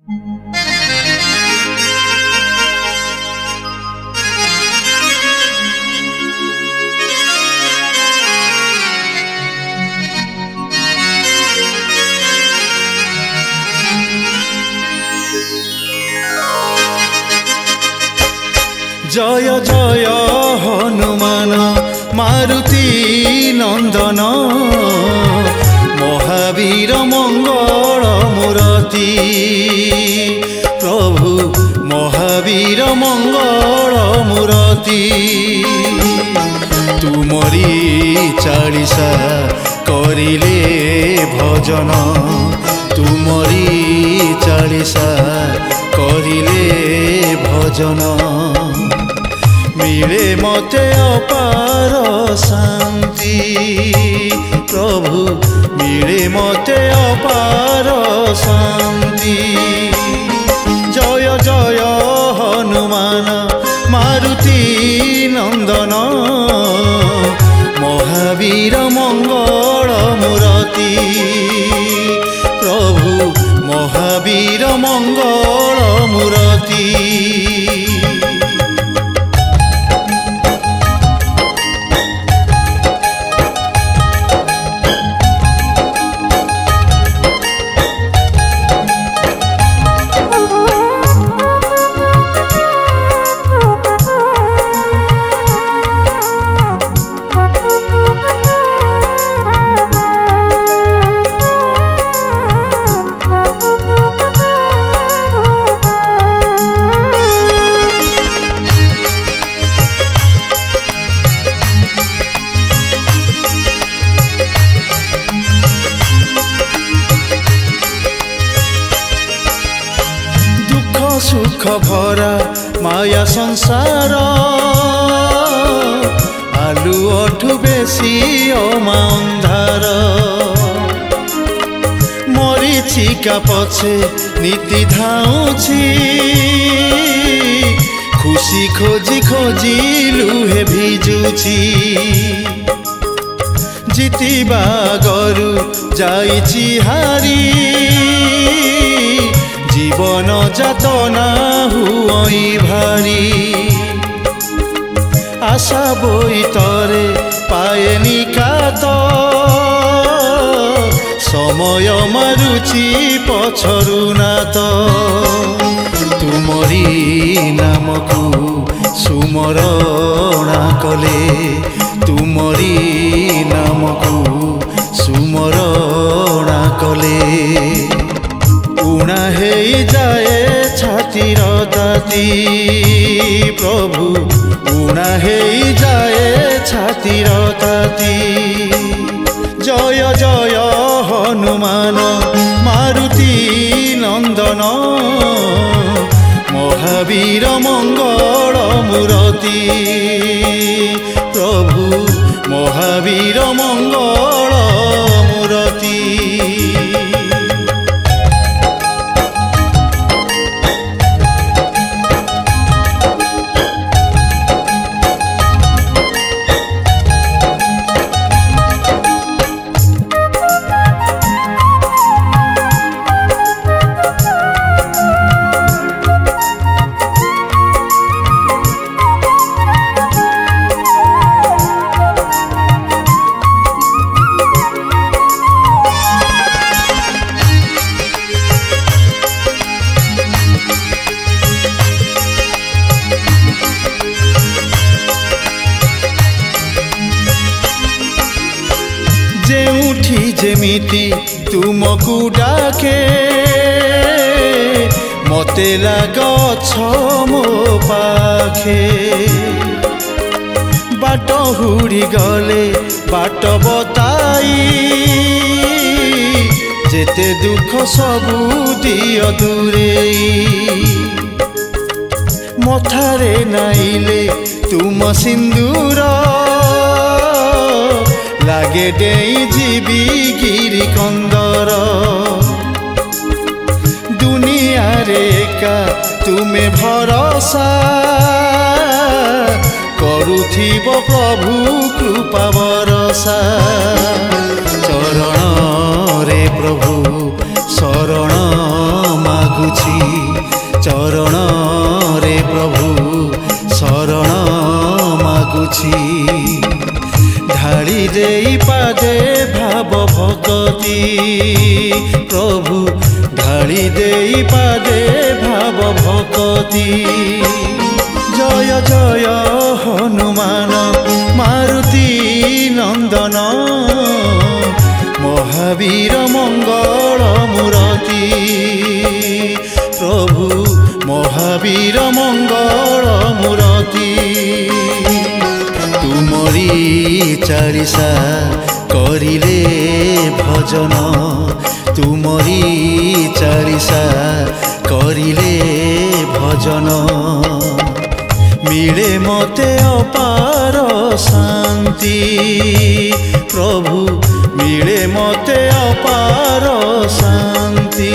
जय जय हनुमान मारुति नंदन महावीर मंगल मूर्ति प्रभु महावीर मंगल मूर्ति तुमरी चालीसा करिले भजन तुमरी चालीसा करिले भजन मिले मते अपार शांति प्रभु मिले मते अपार शांति जय जय हनुमान मारुति नंदन महावीर मंगल मूर्ति प्रभु महावीर मंगल मूर्ति सुख भरा माया संसार आलू अठु बेसी अमा अंधार मरीचिका पछे नीति धाउछि खुशी खोजी खोजी लुहे भिजुछि जितिबा गरु जाइछि हारी जीवन जातना हुई भारी आशा बोईतरे पाए निकात समय मारुची पछरु नात तुमरी नामकु सुमरणा कले तुमरी नामकु सुमरणा कले उणा हे जाए छातीर ताती प्रभु उणा हे जाए छातीर ताती जय जय हनुमान मारुति नंदन महावीर मंगल मूर्ति प्रभु महावीर मंगल मूर्ति जेउठी जेमिति तुमकु डाके मते लागछ मो पाखे बाट हुड़ी गले बाट बताई जेते दुख सबु दिय दूरेई मथारे नाइले तुम सिंदूर लागे डेई जीवी गिरी कंदर दुनिया रे का तुमे भरोसा करुथिब प्रभु कृपा बरसा चरण रे प्रभु शरण मागुछि प्रभु ढाली देई पादे भाव भक्ति जय जय हनुमान मारुति नंदन महावीर मंगल मूर्ति प्रभु महावीर मंगल मूर्ति तुमरी चारिसा करिले भजन तुमरी चारिसा करिले भजन मिले मते अपार शांति प्रभु मिले मते अपार शांति।